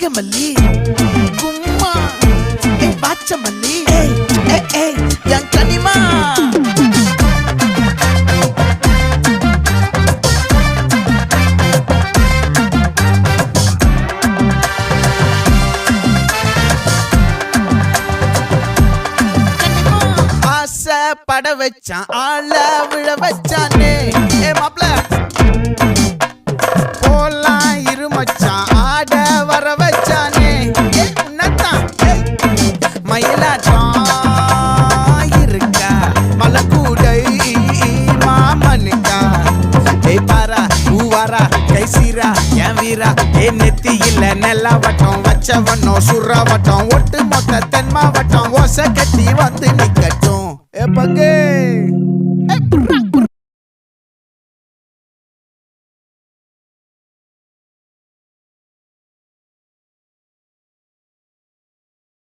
நாகமல்லி கும்மா பாச்சமல்லி என் கனிமா பட வச்சான் ஆள விழ வச்சானே மாப்ள போலாம் இருமச்சான் ஆட வர வச்சானே உன்னத்தான் மயிலாட்டம் இருக்கா மலக்கூடை மாமனுக்கா பாரா பூவாரா கைசீரா என் வீரா நெத்தி இல்ல நெல்லா வட்டம் வச்சவனும் சுறா வட்டம் ஒட்டு மொத்த தென் மாவட்டம் ஓசை கட்டி வந்து நிக்கட்டும் பங்கே